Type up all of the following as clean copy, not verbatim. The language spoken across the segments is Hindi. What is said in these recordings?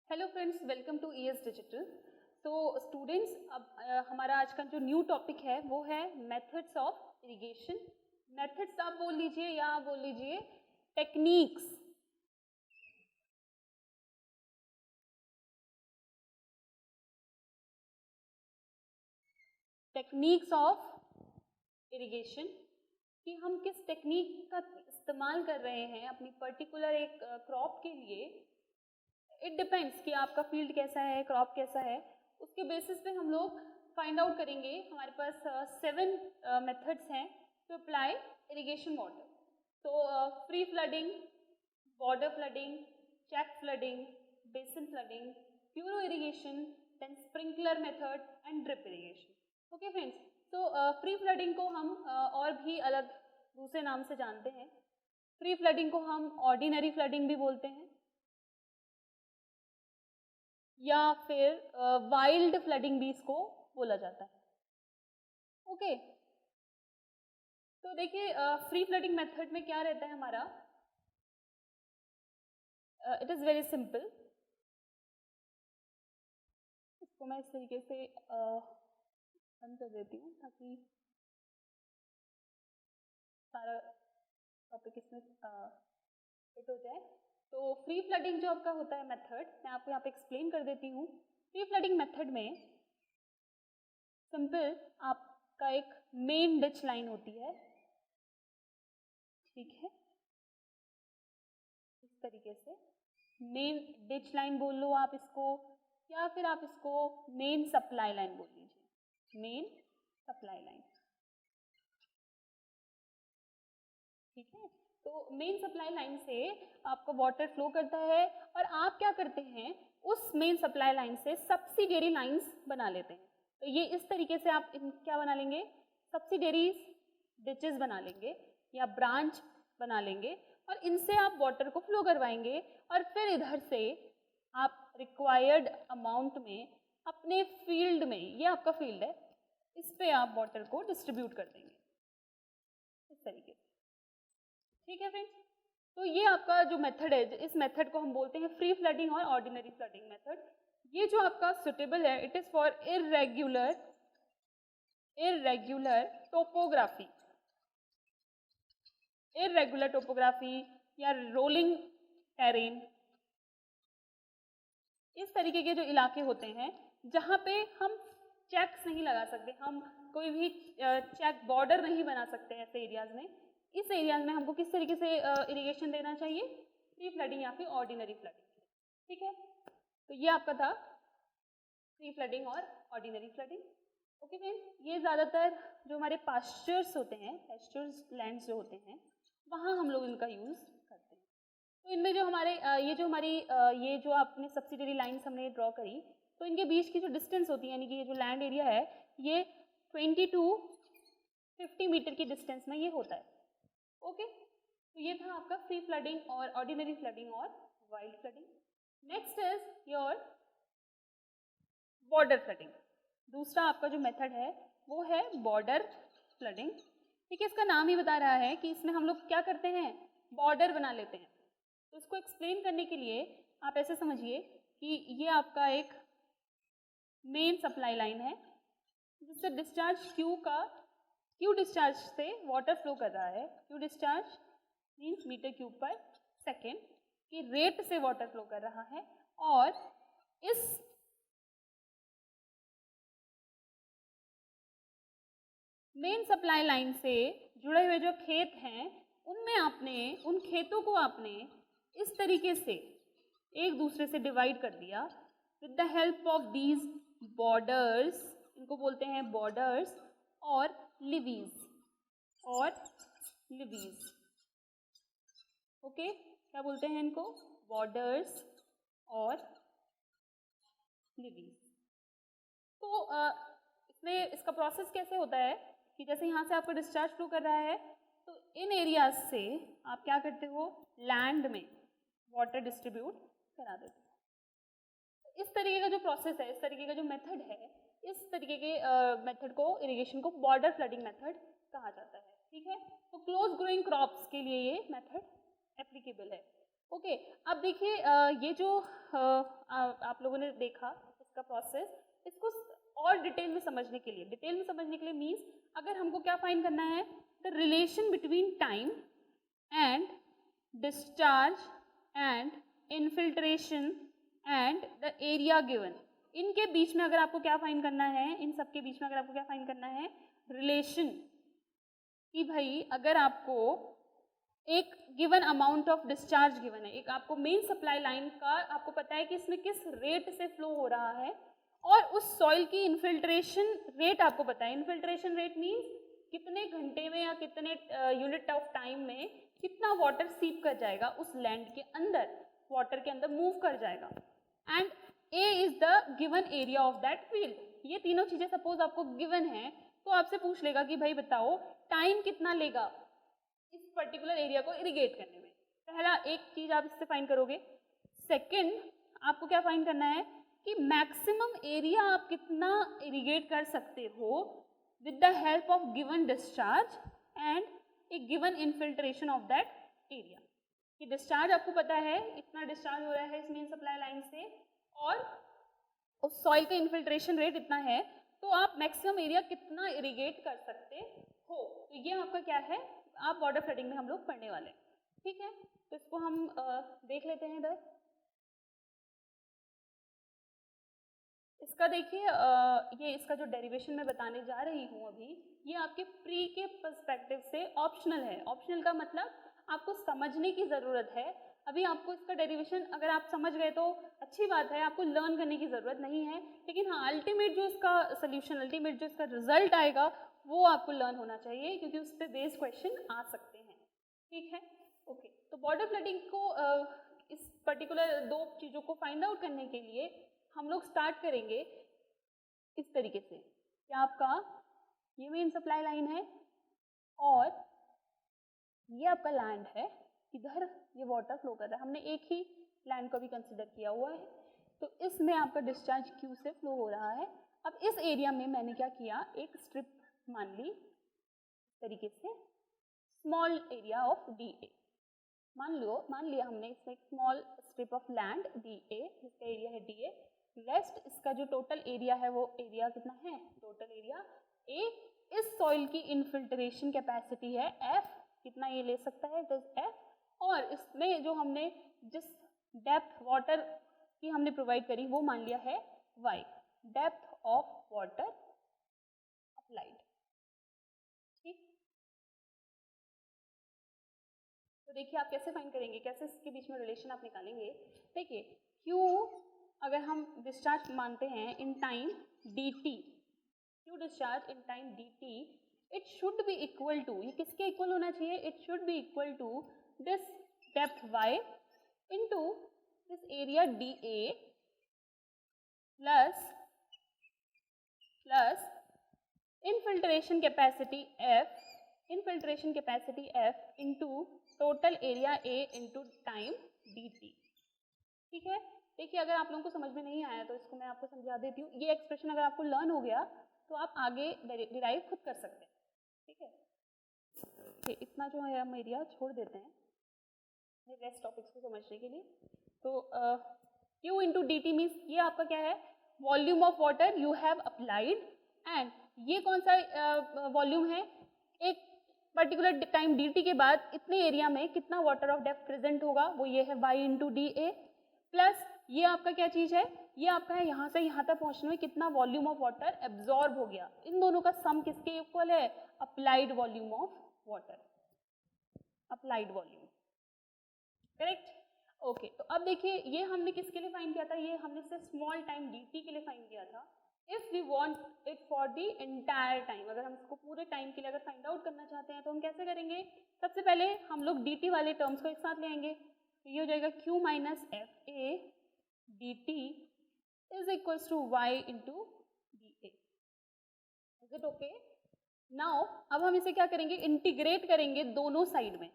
Hello friends, welcome to ES digital. तो स्टूडेंट्स, अब हमारा आज का जो न्यू टॉपिक है वो है मेथड्स ऑफ इरिगेशन। मेथड्स आप बोल लीजिए या आप बोल लीजिए टेक्निक्स। टेक्निक्स ऑफ इरिगेशन कि हम किस टेक्निक का इस्तेमाल कर रहे हैं अपनी पर्टिकुलर एक क्रॉप के लिए। इट डिपेंड्स कि आपका फील्ड कैसा है, क्रॉप कैसा है, उसके बेसिस पे हम लोग फाइंड आउट करेंगे। हमारे पास 7 मेथड्स हैं टू अप्लाई इरिगेशन वाटर। तो free flooding, border flooding, check flooding, basin flooding, furrow irrigation, then sprinkler method and drip irrigation. Okay friends, तो फ्री फ्लडिंग को हम और भी अलग दूसरे नाम से जानते हैं। फ्री फ्लडिंग को हम ऑर्डिनरी फ्लडिंग भी बोलते हैं या फिर वाइल्ड फ्लडिंग भी इसको बोला जाता है। ओके, तो देखिए फ्री फ्लडिंग मेथड में क्या रहता है हमारा। It is very simple. इसको मैं इस तरीके से बंद कर देती हूँ ताकि सारा टॉपिक इसमें फिट हो जाए। तो फ्री फ्लडिंग जो आपका होता है मेथड, मैं आपको यहाँ पे एक्सप्लेन कर देती हूँ। फ्री फ्लडिंग मेथड में सिंपल आपका एक मेन डिच लाइन होती है, ठीक है, इस तरीके से मेन डिच लाइन बोल लो आप इसको, या फिर आप इसको मेन सप्लाई लाइन बोल लीजिए, मेन सप्लाई लाइन, ठीक है। तो मेन सप्लाई लाइन से आपका वाटर फ्लो करता है और आप क्या करते हैं, उस मेन सप्लाई लाइन से सब्सिडियरी लाइंस बना लेते हैं। तो ये इस तरीके से आप क्या बना लेंगे, सब्सिडियरी डिचेस बना लेंगे या ब्रांच बना लेंगे और इनसे आप वाटर को फ्लो करवाएंगे और फिर इधर से आप रिक्वायर्ड अमाउंट में अपने फील्ड में, ये आपका फील्ड है, इस पे आप वाटर को डिस्ट्रीब्यूट कर देंगे इस तरीके से, ठीक है फ्रेंड्स। तो ये आपका जो मेथड है, इस मेथड को हम बोलते हैं फ्री फ्लडिंग और ऑर्डिनरी फ्लडिंग मेथड। ये जो आपका सुटेबल है, it is for irregular topography, irregular topography या रोलिंग टेरेन, इस तरीके के जो इलाके होते हैं जहाँ पे हम चेक्स नहीं लगा सकते, हम कोई भी चेक बॉर्डर नहीं बना सकते ऐसे एरियाज में। इस एरियाज में हमको किस तरीके से इरिगेशन देना चाहिए, फ्री फ्लडिंग या फिर ऑर्डिनरी फ्लडिंग, ठीक है। तो ये आपका था फ्री फ्लडिंग और ऑर्डिनरी फ्लडिंग। ओके फ्रेंड्स, ये ज़्यादातर जो हमारे पास्चर्स होते हैं, पास्चर्स लैंड्स जो होते हैं, वहाँ हम लोग इनका यूज़ करते हैं। तो इनमें जो हमारे ये जो आपने सब्सिडियरी लाइन्स हमने ड्रॉ करी, तो इनके बीच की जो डिस्टेंस होती है, यानी कि ये जो लैंड एरिया है, ये 20 to 50 मीटर की डिस्टेंस में ये होता है। ओके, तो ये था आपका फ्री फ्लडिंग और ऑर्डिनरी फ्लडिंग और wild flooding. Next is your border flooding. दूसरा आपका जो मेथड है वो है बॉर्डर फ्लडिंग, ठीक है। इसका नाम ही बता रहा है कि इसमें हम लोग क्या करते हैं, बॉर्डर बना लेते हैं। तो इसको एक्सप्लेन करने के लिए आप ऐसे समझिए कि ये आपका एक मेन सप्लाई लाइन है जिससे डिस्चार्ज क्यू डिस्चार्ज से वाटर फ्लो कर रहा है। Q discharge means metre cube per second की रेट से वाटर फ्लो कर रहा है और इस मेन सप्लाई लाइन से जुड़े हुए जो खेत हैं उन खेतों को आपने इस तरीके से एक दूसरे से डिवाइड कर दिया with the help of these borders, इनको बोलते हैं बॉर्डर्स और लिवीज ओके, क्या बोलते हैं इनको, बॉर्डर्स और लिवीज। तो इसमें इसका प्रोसेस कैसे होता है कि जैसे यहाँ से आपको डिस्चार्ज फ्लो कर रहा है, तो इन एरियाज से आप क्या करते हो, लैंड में वाटर डिस्ट्रीब्यूट करा देते हो। इस तरीके का जो प्रोसेस है, इस तरीके का जो मेथड है, इस तरीके के मेथड को, इरिगेशन को बॉर्डर फ्लडिंग मेथड कहा जाता है, ठीक है। तो क्लोज ग्रोइंग क्रॉप्स के लिए ये मेथड एप्लीकेबल है। ओके, अब देखिए ये जो आप लोगों ने देखा इसका प्रोसेस, इसको और डिटेल में समझने के लिए मीन्स अगर हमको क्या फाइंड करना है, the relation between time and discharge and infiltration and the area given, इनके बीच में अगर आपको क्या फाइंड करना है, इन सब के बीच में अगर आपको क्या फाइंड करना है, रिलेशन, कि भाई अगर आपको एक given amount of discharge given है, एक आपको मेन सप्लाई लाइन का आपको पता है कि इसमें किस रेट से फ्लो हो रहा है, और उस सॉइल की इन्फिल्ट्रेशन रेट आपको पता है। इन्फिल्ट्रेशन रेट मीन्स कितने घंटे में या कितने यूनिट ऑफ टाइम में कितना वाटर सीप कर जाएगा उस लैंड के अंदर, वाटर के अंदर मूव कर जाएगा, and A is the given area of that field. ये तीनों चीजें सपोज आपको गिवन है, तो आपसे पूछ लेगा कि भाई बताओ टाइम कितना लेगा इस पर्टिकुलर एरिया को इरिगेट करने में। पहला एक चीज आप इससे फाइंड करोगे। सेकंड, आपको क्या फाइंड करना है कि मैक्सिमम एरिया आप कितना इरिगेट कर सकते हो with the help of given discharge and A given infiltration of that area. कि डिस्चार्ज आपको पता है इतना डिस्चार्ज हो रहा है इस मेन सप्लाई लाइन से, और उस सॉइल का इनफिल्ट्रेशन रेट इतना है, तो आप मैक्सिमम एरिया कितना इरिगेट कर सकते हो। तो ये आपका क्या है, आप वाटर फ्लडिंग में हम लोग पढ़ने वाले हैं, ठीक है। तो इसको हम देख लेते हैं इधर। इसका देखिए ये इसका जो डेरिवेशन मैं बताने जा रही हूँ अभी, ये आपके प्री के पर्सपेक्टिव से ऑप्शनल है। ऑप्शनल का मतलब आपको समझने की ज़रूरत है। अभी आपको इसका डेरिवेशन अगर आप समझ गए तो अच्छी बात है, आपको लर्न करने की ज़रूरत नहीं है, लेकिन हाँ अल्टीमेट जो इसका सोल्यूशन, अल्टीमेट जो इसका रिजल्ट आएगा वो आपको लर्न होना चाहिए, क्योंकि उस पर बेस्ड क्वेश्चन आ सकते हैं, ठीक है। ओके, तो वाटर फ्लडिंग को इस पर्टिकुलर दो चीज़ों को फाइंड आउट करने के लिए हम लोग स्टार्ट करेंगे इस तरीके से कि आपका ये मेन सप्लाई लाइन है और ये आपका लैंड है, इधर ये वाटर फ्लो कर रहा है। हमने एक ही लैंड को भी कंसिडर किया हुआ है, तो इसमें आपका डिस्चार्ज क्यू से फ्लो हो रहा है। अब इस एरिया में मैंने क्या किया, एक स्ट्रिप मान ली इस तरीके से, small area of D A मान लिया हमने इसमें एक small strip of land D A, जिसका एरिया है डी ए। रेस्ट इसका जो टोटल एरिया है वो एरिया कितना है, टोटल एरिया ए। इस सॉइल की इनफिल्ट्रेशन कैपेसिटी है एफ, कितना ये ले सकता है, जस्ट एफ। और इसमें जो हमने जिस डेप्थ वाटर की हमने प्रोवाइड करी वो मान लिया है Y, depth of water applied, ठीक। तो देखिए आप कैसे फाइंड करेंगे, कैसे इसके बीच में रिलेशन आप निकालेंगे। देखिए क्यू अगर हम डिस्चार्ज मानते हैं in time D T, Q discharge in time D T, it should be equal to, ये किसके इक्वल होना चाहिए, it should be equal to this depth Y into this area D A plus infiltration capacity F, infiltration capacity F into total area A into time D T, ठीक है। देखिए अगर आप लोगों को समझ में नहीं आया तो इसको मैं आपको समझा देती हूँ। ये एक्सप्रेशन अगर आपको लर्न हो गया तो आप आगे डिराइव खुद कर सकते हैं, ठीक है। okay, इतना जो है हम एरिया छोड़ देते हैं रेस्ट टॉपिक्स को समझने के लिए। तो Q into D T means ये आपका क्या है, volume of water you have applied, and ये कौन सा वॉल्यूम है, एक पर्टिकुलर टाइम डी टी के बाद इतने एरिया में कितना वाटर ऑफ डेप्थ प्रेजेंट होगा, वो ये है y into D A, plus ये आपका क्या चीज़ है, ये आपका है यहाँ से यहाँ तक पहुँचने में कितना वॉल्यूम ऑफ वाटर एब्जॉर्ब हो गया। इन दोनों का सम किसके इक्वल है, applied volume of water, applied volume, correct. Okay, तो अब देखिए ये हमने किसके लिए फाइंड किया था, ये हमने सिर्फ स्मॉल टाइम डी टी के लिए फाइंड किया था। If we want it for the entire time, अगर हम इसको पूरे टाइम के लिए अगर फाइंड आउट करना चाहते हैं तो हम कैसे करेंगे, सबसे पहले हम लोग डी टी वाले टर्म्स को एक साथ ले आएंगे। तो ये हो जाएगा Q minus F A D T is equals to Y into D A, is it okay. Now अब हम इसे क्या करेंगे, इंटीग्रेट करेंगे दोनों साइड में,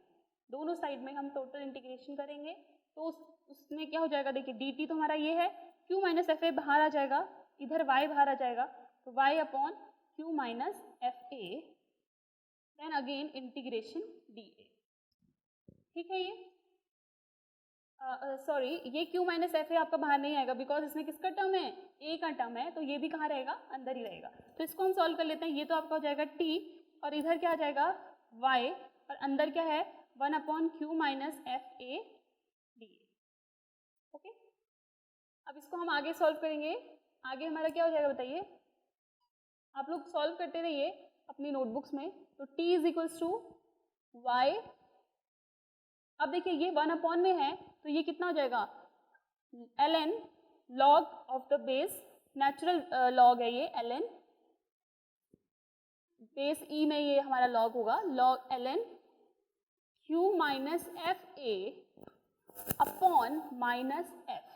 दोनों साइड में हम टोटल इंटीग्रेशन करेंगे। तो उसमें क्या हो जाएगा, देखिए डी टी तो हमारा ये है, Q माइनस एफ ए बाहर आ जाएगा, इधर y बाहर आ जाएगा, तो y upon Q minus F A, then again integration D A, ठीक है। ये सॉरी, ये q माइनस एफ आपका बाहर नहीं आएगा बिकॉज इसमें किसका टर्म है, a का टर्म है, तो ये भी कहाँ रहेगा, अंदर ही रहेगा। तो इसको हम सॉल्व कर लेते हैं। ये तो आपका हो जाएगा t और इधर क्या आ जाएगा y और अंदर क्या है 1/q minus F A D. Okay, अब इसको हम आगे सॉल्व करेंगे। आगे हमारा क्या हो जाएगा बताइए, आप लोग सॉल्व करते रहिए अपनी नोटबुक्स में। तो t is equals to Y, अब देखिए ये 1 में है तो ये कितना हो जाएगा ln log of the base, natural log है ये ln, बेस e में ये हमारा लॉग होगा, log ln q minus F ए अपॉन माइनस एफ।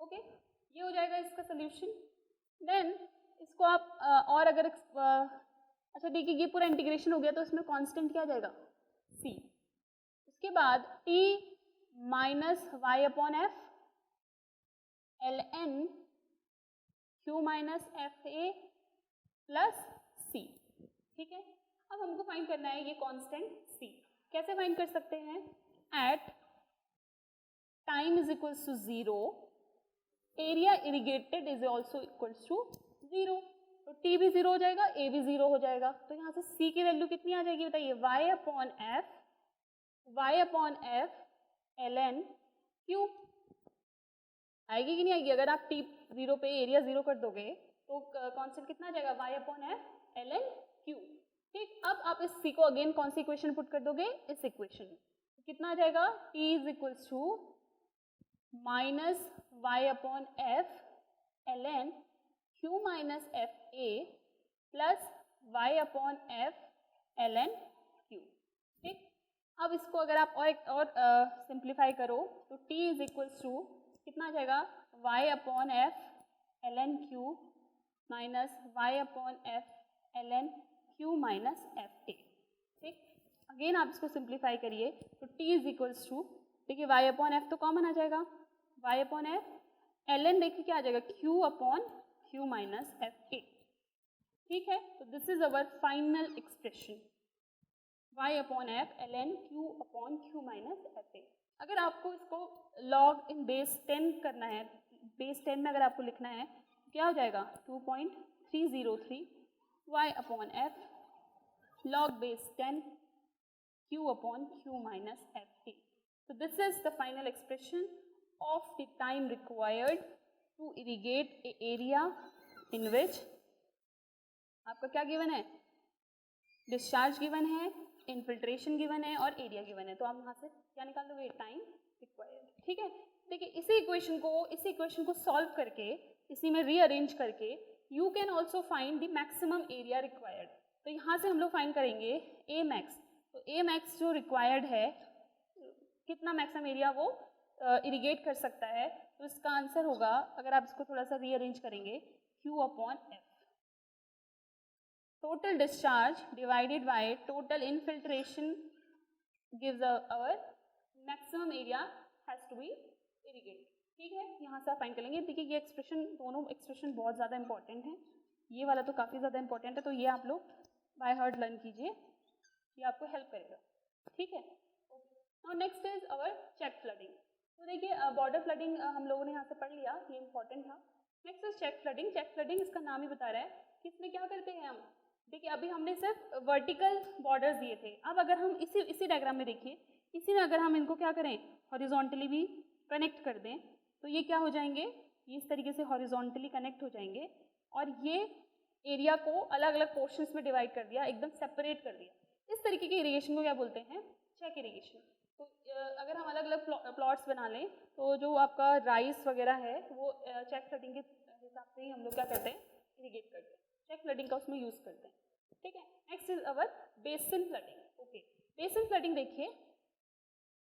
ओके, ये हो जाएगा इसका सोल्यूशन। देन इसको आप और अगर अच्छा देखिए ये पूरा इंटीग्रेशन हो गया तो इसमें कांस्टेंट क्या आ जाएगा c। उसके बाद t minus Y upon F L N Q minus F A plus C. ठीक है, अब हमको फाइंड करना है ये कांस्टेंट c। कैसे फाइंड कर सकते हैं, at time is equals to 0 area irrigated is also equals to 0। तो t भी 0 हो जाएगा, a भी 0 हो जाएगा। तो यहाँ से c की वैल्यू कितनी आ जाएगी बताइए, y upon F L N Q आएगी कि नहीं आएगी। अगर आप t 0 पे एरिया 0 कर दोगे तो कांस्टेंट कितना आ जाएगा, y upon F L N Q. ठीक, अब आप इस c को अगेन कौन सी इक्वेशन पुट कर दोगे, इस इक्वेशन में। तो कितना आ जाएगा, t is equals to minus Y upon F L N Q minus F A plus Y upon F L N Q. ठीक, अब इसको अगर आप और सिंप्लीफाई करो तो t इज इक्वल्स टू कितना आ जाएगा, y upon F L N Q minus Y upon F L N Q minus F A. ठीक, अगेन आप इसको सिंप्लीफाई करिए तो t इज इक्वल्स टू, देखिए y अपॉन एफ तो कॉमन आ जाएगा, y upon F L N देखिए क्या आ जाएगा, q upon Q minus F A. ठीक है, तो this is our final expression y upon F L N Q upon Q minus F ए। अगर आपको इसको log इन बेस 10 करना है, बेस 10 में अगर आपको लिखना है तो क्या हो जाएगा 2.303 y upon F log base 10 q upon Q minus F A. तो this is the final expression of the time required to irrigate a area in which आपका क्या गिवन है, डिस्चार्ज गिवन है, इनफिल्ट्रेशन गिवन है और एरिया गिवन है। तो आप यहाँ से क्या निकाल दोगे, टाइम रिक्वायर्ड। ठीक है, देखिए इसी इक्वेशन को सॉल्व करके, इसी में रीअरेंज करके you can also find the maximum area required. तो यहाँ से हम लोग फाइंड करेंगे ए मैक्स। तो ए मैक्स जो रिक्वायर्ड है, कितना मैक्सिमम एरिया वो इरिगेट कर सकता है, तो इसका आंसर होगा, अगर आप इसको थोड़ा सा रीअरेंज करेंगे, Q upon F, total discharge divided by total infiltration gives our maximum area has to be irrigated। ठीक है, यहाँ से आप फाइंड कर लेंगे। देखिए ये एक्सप्रेशन, दोनों एक्सप्रेशन बहुत ज़्यादा इंपॉर्टेंट हैं, ये वाला तो काफ़ी ज़्यादा इंपॉर्टेंट है, तो ये आप लोग बाय हार्ट लर्न कीजिए, ये आपको हेल्प करेगा। ठीक है, और next is our check flooding. तो देखिए बॉर्डर फ्लडिंग हम लोगों ने यहाँ से पढ़ लिया, ये इंपॉर्टेंट था। Next is check flooding. Check flooding इसका नाम ही बता रहा है कि इसमें क्या करते हैं हम। देखिए अभी हमने सिर्फ वर्टिकल बॉर्डर्स दिए थे, अब अगर हम इसी डायग्राम में देखिए, इसी में अगर हम इनको क्या करें, हॉरिजॉन्टली भी कनेक्ट कर दें, तो ये क्या हो जाएंगे, ये इस तरीके से हॉरिजॉन्टली कनेक्ट हो जाएंगे और ये एरिया को अलग अलग पोर्शंस में डिवाइड कर दिया, एकदम सेपरेट कर दिया। इस तरीके की इरिगेशन को क्या बोलते हैं, चेक इरिगेशन। तो अगर हम अलग अलग प्लॉट्स बना लें तो जो आपका राइस वगैरह है वो चेक फ्लडिंग के हिसाब से ही हम लोग क्या करते हैं, इरिगेट करते हैं, चेक फ्लडिंग का उसमें यूज़ करते हैं। ठीक है, next is our basin flooding. Okay, basin flooding देखिए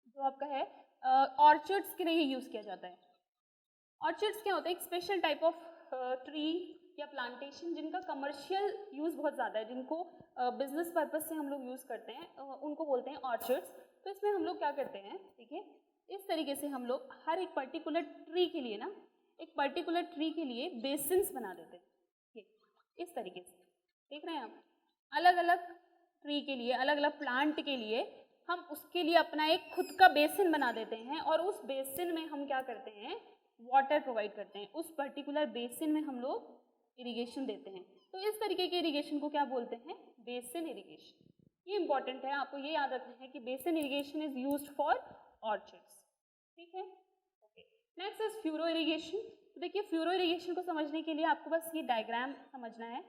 जो आपका है ऑर्चर्ड्स के लिए यूज़ किया जाता है। ऑर्चर्ड्स क्या होता है, एक स्पेशल टाइप ऑफ ट्री या प्लांटेशन जिनका कमर्शियल यूज़ बहुत ज़्यादा है, जिनको बिजनेस पर्पज से हम लोग यूज़ करते हैं, उनको बोलते हैं ऑर्चर्ड्स। तो इसमें हम लोग क्या करते हैं, देखिए इस तरीके से हम लोग हर एक पर्टिकुलर ट्री के लिए ना, एक पर्टिकुलर ट्री के लिए बेसिन्स बना देते हैं। ये इस तरीके से देख रहे हैं आप, अलग अलग ट्री के लिए, अलग अलग प्लांट के लिए हम उसके लिए अपना एक खुद का बेसिन बना देते हैं और उस बेसिन में हम क्या करते हैं, वाटर प्रोवाइड करते हैं। उस पर्टिकुलर बेसिन में हम लोग इरिगेशन देते हैं। तो इस तरीके के इरिगेशन को क्या बोलते हैं, बेसिन इरिगेशन। ये इंपॉर्टेंट है, आपको ये याद रखना है कि basin irrigation is used for orchids. ठीक है, okay. Next is furrow irrigation. तो देखिए फ्यूरो इरिगेशन को समझने के लिए आपको बस ये डायग्राम समझना है,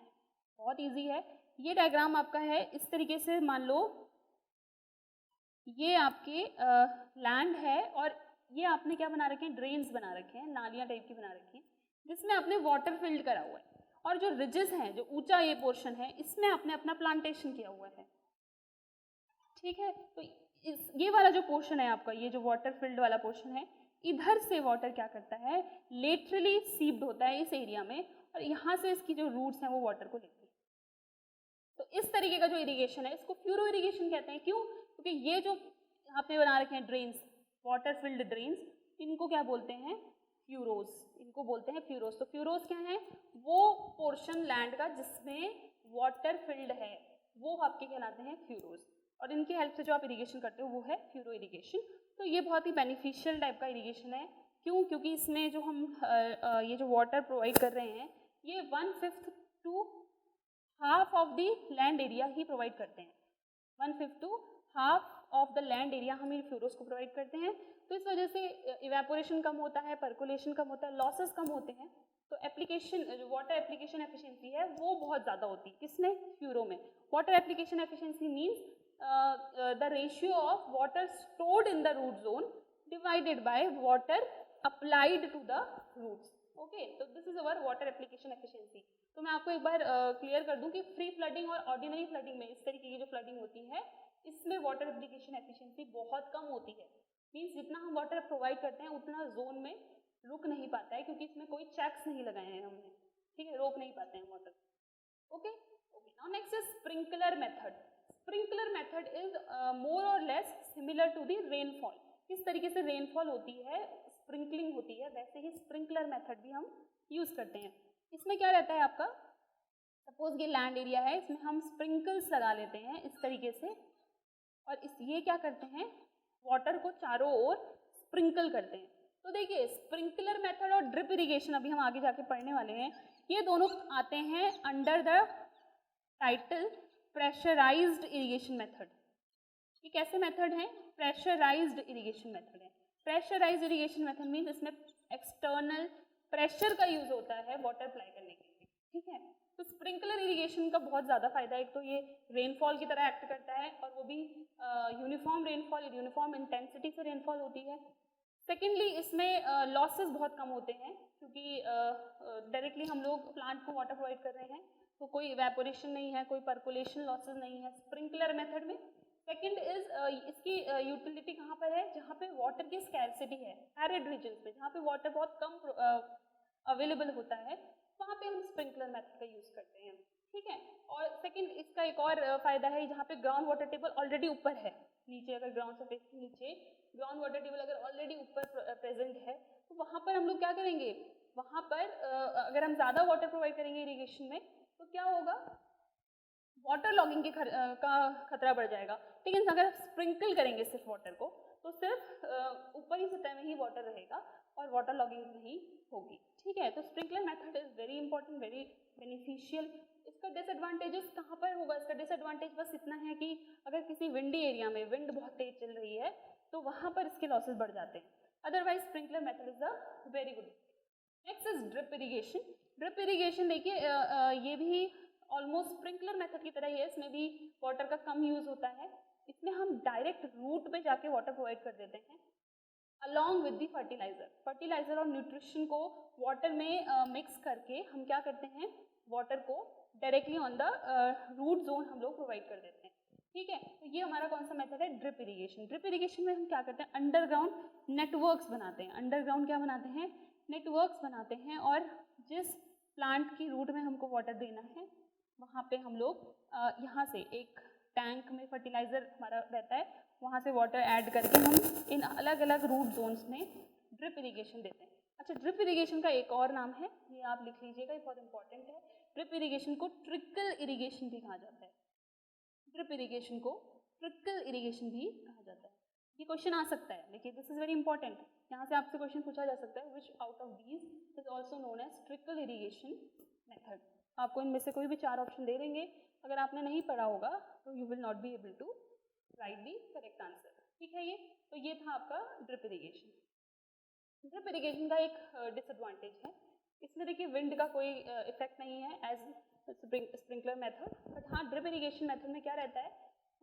बहुत ईजी है। ये डायग्राम आपका है इस तरीके से, मान लो ये आपके लैंड है और ये आपने क्या बना रखे हैं, ड्रेन्स बना रखे हैं, नालियाँ टाइप की बना रखी हैं, जिसमें आपने वाटर फिल्ड करा हुआ है। और जो रिजेस हैं, जो ऊंचा ये पोर्शन है, इसमें आपने अपना प्लांटेशन किया हुआ है। ठीक है, तो ये वाला जो पोर्शन है आपका, ये जो वाटर फिल्ड वाला पोर्शन है, इधर से वाटर क्या करता है, लेटरली सीप्ड होता है इस एरिया में, और यहाँ से इसकी जो रूट्स हैं वो वाटर को लेती है। तो इस तरीके का जो इरिगेशन है इसको फ्यूरो इरिगेशन कहते हैं। क्यों? क्योंकि ये जो यहाँ पे बना रखे हैं ड्रेन्स, वाटर फिल्ड ड्रेन्स, इनको क्या बोलते हैं, फ्यूरोज, इनको बोलते हैं फ्यूरोज। तो फ्यूरोज क्या है, वो पोर्शन लैंड का जिसमें वाटर फिल्ड है, वो आपके कहलाते हैं फ्यूरोज, और इनकी हेल्प से जो आप इरिगेशन करते हो वो है फ्यूरो इरिगेशन। तो ये बहुत ही बेनिफिशियल टाइप का इरिगेशन है। क्यों? क्योंकि इसमें जो हम ये जो वाटर प्रोवाइड कर रहे हैं, ये 1/5 to half of the land area ही प्रोवाइड करते हैं। 1/5 to half of the land area हम इन फ्यूरोज को प्रोवाइड करते हैं। तो इस वजह से इवेपोरेशन कम होता है, पर्कुलेशन कम होता है, लॉसेस कम होते हैं। तो एप्लीकेशन, जो वाटर एप्लीकेशन एफिशिएंसी है वो बहुत ज़्यादा होती है। किसमें? फ्यूरो में। Water application efficiency means the ratio of water stored in the root zone divided by water applied to the roots. Okay, so this is our water application efficiency. तो मैं आपको एक बार क्लियर कर दूं कि फ्री फ्लडिंग और ऑर्डिनरी फ्लडिंग में इस तरीके की जो फ्लडिंग होती है, इसमें वाटर एप्लीकेशन एफिशिएंसी बहुत कम होती है। मीन्स जितना हम वाटर प्रोवाइड करते हैं उतना जोन में रुक नहीं पाता है, क्योंकि इसमें कोई चेक्स नहीं लगाए हैं हमने। ठीक है, रोक नहीं पाते हैं water. Okay okay, now next is sprinkler method. Sprinkler method is more और less similar to the rainfall. किस तरीके से रेनफॉल होती है, स्प्रिंकलिंग होती है, वैसे ही स्प्रिंकलर मेथड भी हम यूज करते हैं। इसमें क्या रहता है आपका, सपोज ये लैंड एरिया है, इसमें हम स्प्रिंकल्स लगा लेते हैं इस तरीके से, और ये क्या करते हैं, वाटर को चारों ओर स्प्रिंकल करते हैं। तो देखिए स्प्रिंकलर मेथड और ड्रिप इरिगेशन अभी हम आगे जाके पढ़ने वाले हैं, ये दोनों आते हैं under the title pressurised irrigation method. ये कैसे मेथड है, प्रेशराइज्ड इरिगेशन मेथड है। प्रेशराइज्ड इरिगेशन मेथड मीन्स इसमें एक्सटर्नल प्रेशर का यूज होता है वाटर अप्लाई करने के लिए। ठीक है, तो स्प्रिंकलर इरिगेशन का बहुत ज़्यादा फायदा है। एक तो ये रेनफॉल की तरह एक्ट करता है, और वो भी यूनिफॉर्म रेनफॉल, यूनिफॉर्म इंटेंसिटी से रेनफॉल होती है। सेकेंडली इसमें लॉसेस बहुत कम होते हैं, क्योंकि डायरेक्टली हम लोग प्लांट को वाटर प्रोवाइड कर रहे हैं, तो कोई इवेपोरेशन नहीं है, कोई पर्कुलेशन लॉसेस नहीं है स्प्रिंकलर मेथड में। सेकंड इज इसकी यूटिलिटी कहाँ पर है, जहाँ पे वाटर की स्कैरसिटी है, एरिड रीजन्स पे, जहाँ पे वाटर बहुत कम अवेलेबल होता है, वहाँ पे हम स्प्रिंकलर मेथड का यूज़ करते हैं। ठीक है, और सेकंड इसका एक और फायदा है, जहाँ पे ग्राउंड वाटर टेबल ऑलरेडी ऊपर है, नीचे अगर ग्राउंड सरफेस के नीचे ग्राउंड वाटर टेबल अगर ऑलरेडी ऊपर प्रेजेंट है, तो वहाँ पर हम लोग क्या करेंगे, वहाँ पर अगर हम ज़्यादा वाटर प्रोवाइड करेंगे इरीगेशन में, तो क्या होगा, वाटर लॉगिंग के का खतरा बढ़ जाएगा। लेकिन अगर आप स्प्रिंकल करेंगे सिर्फ वाटर को, तो सिर्फ ऊपर ही सतह में ही वाटर रहेगा और वाटर लॉगिंग नहीं होगी। ठीक है, तो sprinkler method is very important, very beneficial. इसका डिसएडवांटेजेस कहाँ पर होगा, इसका डिसएडवांटेज बस इतना है कि अगर किसी विंडी एरिया में विंड बहुत तेज चल रही है, तो वहाँ पर इसके लॉसेस बढ़ जाते हैं। Otherwise sprinkler method is a very good. Next is drip irrigation. Drip irrigation देखिए ये भी ऑलमोस्ट स्प्रिंकलर मेथड की तरह ही है, इसमें भी वाटर का कम यूज होता है। इसमें हम डायरेक्ट रूट पे जाके वाटर प्रोवाइड कर देते हैं along with the fertiliser. Fertiliser और न्यूट्रिशन को वाटर में मिक्स करके हम क्या करते हैं, वाटर को directly on the root zone हम लोग प्रोवाइड कर देते हैं। ठीक है, तो ये हमारा कौन सा मेथड है, ड्रिप इरीगेशन। ड्रिप इरीगेशन में हम क्या करते हैं, अंडरग्राउंड नेटवर्क्स बनाते हैं। अंडरग्राउंड क्या बनाते हैं, नेटवर्क्स बनाते हैं, और जिस प्लांट की रूट में हमको वाटर देना है, वहाँ पे हम लोग यहाँ से एक टैंक में फर्टिलाइज़र हमारा रहता है, वहाँ से वाटर ऐड करके हम इन अलग अलग रूट जोन्स में ड्रिप इरीगेशन देते हैं। अच्छा, ड्रिप इरीगेशन का एक और नाम है, ये आप लिख लीजिएगा, ये बहुत इंपॉर्टेंट है। ड्रिप इरीगेशन को ट्रिकल इरीगेशन भी कहा जाता है। ड्रिप इरीगेशन को ट्रिकल इरिगेशन भी कहा जाता है। ये क्वेश्चन आ सकता है, देखिए दिस इज वेरी इंपॉर्टेंट, यहाँ से आपसे क्वेश्चन पूछा जा सकता है, which out of these is also known as trickle irrigation method. आपको इनमें से कोई भी 4 ऑप्शन दे देंगे, अगर आपने नहीं पढ़ा होगा तो you will not be able to write the correct answer, ठीक है। ये तो ये था आपका ड्रिप इरिगेशन। ड्रिप इरिगेशन का एक डिसएडवांटेज है, इसमें देखिए विंड का कोई इफेक्ट नहीं है एज स्प्रिंकलर मेथड, बट हाँ ड्रिप इरिगेशन मेथड में क्या रहता है,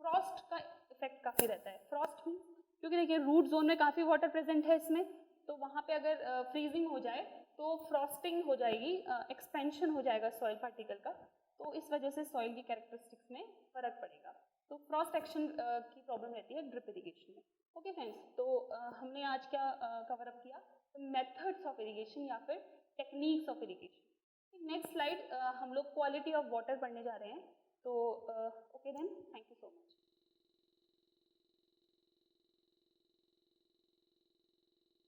फ्रॉस्ट का इफेक्ट काफ़ी रहता है। फ्रॉस्ट मीन्स क्योंकि देखिए रूट जोन में काफ़ी वाटर प्रेजेंट है इसमें, तो वहाँ पे अगर फ्रीजिंग हो जाए तो फ्रॉस्टिंग हो जाएगी, एक्सपेंशन हो जाएगा सॉइल पार्टिकल का, तो इस वजह से सॉइल की कैरेक्टरिस्टिक्स में फ़र्क पड़ेगा, तो फ्रॉस्ट एक्शन की प्रॉब्लम रहती है ड्रिप इरिगेशन में। ओके फ्रेंड्स, तो हमने आज क्या कवर अप किया, मेथड्स ऑफ इरिगेशन या फिर techniques of irrigation. Next slide हम लोग क्वालिटी ऑफ वाटर पढ़ने जा रहे हैं, तो okay then, thank you so much.